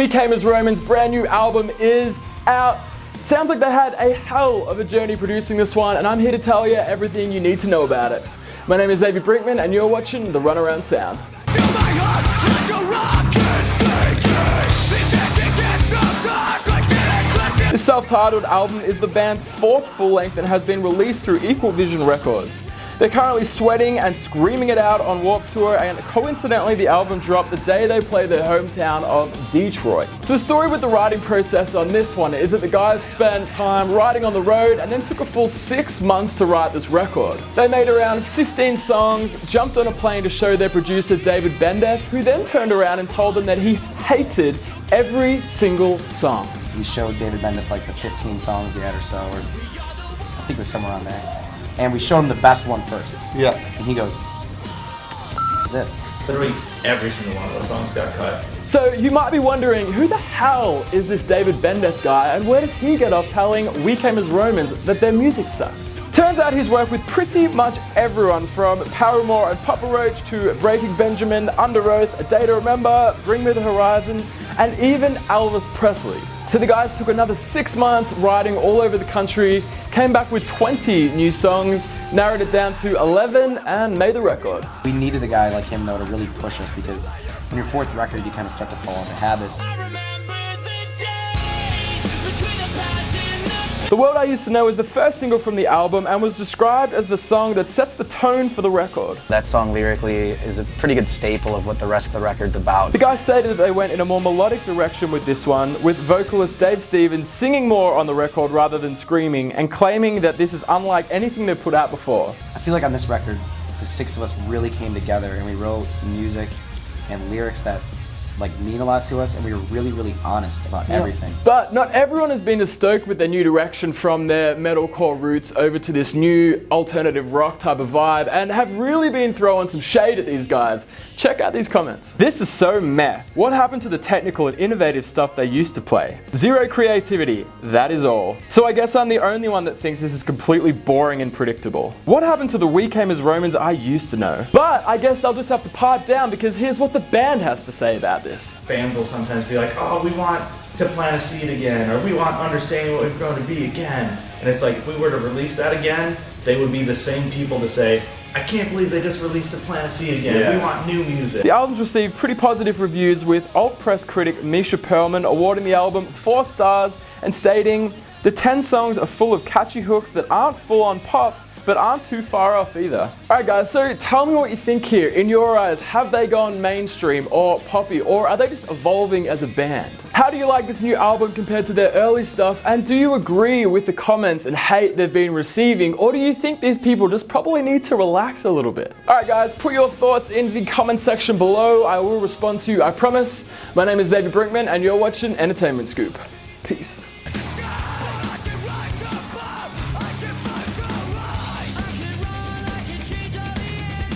We Came as Romans' brand new album is out. Sounds like they had a hell of a journey producing this one, and I'm here to tell you everything you need to know about it. My name is Xavier Brinkman, and you're watching The Runaround Sound. This self-titled album is the band's fourth full-length and has been released through Equal Vision Records. They're currently sweating and screaming it out on Warped Tour, and coincidentally the album dropped the day they play their hometown of Detroit. So the story with the writing process on this one is that the guys spent time writing on the road and then took a full 6 months to write this record. They made around 15 songs, jumped on a plane to show their producer David Bendeth, who then turned around and told them that he hated every single song. We showed David Bendeth like the 15 songs we had or so, or I think it was somewhere around there. And we showed him the best one first. Yeah. And he goes, "What's this?" Literally every single one of those songs got cut. So you might be wondering, who the hell is this David Bendeth guy, and where does he get off telling We Came as Romans that their music sucks? Turns out he's worked with pretty much everyone from Paramore and Papa Roach to Breaking Benjamin, Under Oath, A Day to Remember, Bring Me the Horizon, and even Elvis Presley. So the guys took another 6 months writing all over the country, came back with 20 new songs, narrowed it down to 11, and made the record. We needed a guy like him though to really push us, because on your fourth record you kind of start to fall into habits. The World I Used to Know is the first single from the album and was described as the song that sets the tone for the record. That song lyrically is a pretty good staple of what the rest of the record's about. The guys stated that they went in a more melodic direction with this one, with vocalist Dave Stevens singing more on the record rather than screaming, and claiming that this is unlike anything they've put out before. I feel like on this record, the six of us really came together and we wrote music and lyrics that mean a lot to us, and we were really honest about everything. But not everyone has been as stoked with their new direction from their metalcore roots over to this new alternative rock type of vibe, and have really been throwing some shade at these guys. Check out these comments. This is so meh. What happened to the technical and innovative stuff they used to play? Zero creativity, that is all. So I guess I'm the only one that thinks this is completely boring and predictable. What happened to the We Came as Romans I used to know? But I guess they'll just have to pipe down, because here's what the band has to say about this. Fans will sometimes be like, oh, we want to plant a seed again, or we want understanding what we're going to be again. And it's like, if we were to release that again, they would be the same people to say, I can't believe they just released a Plant a Seed again. Yeah. We want new music. The album's received pretty positive reviews, with alt press critic Misha Perlman awarding the album 4 stars and stating, the 10 songs are full of catchy hooks that aren't full on pop, but aren't too far off either. Alright guys, so tell me what you think here. In your eyes, have they gone mainstream or poppy, or are they just evolving as a band? How do you like this new album compared to their early stuff, and do you agree with the comments and hate they've been receiving, or do you think these people just probably need to relax a little bit? Alright guys, put your thoughts in the comment section below. I will respond to you, I promise. My name is Xavier Brinkman, and you're watching Entertainment Scoop. Peace.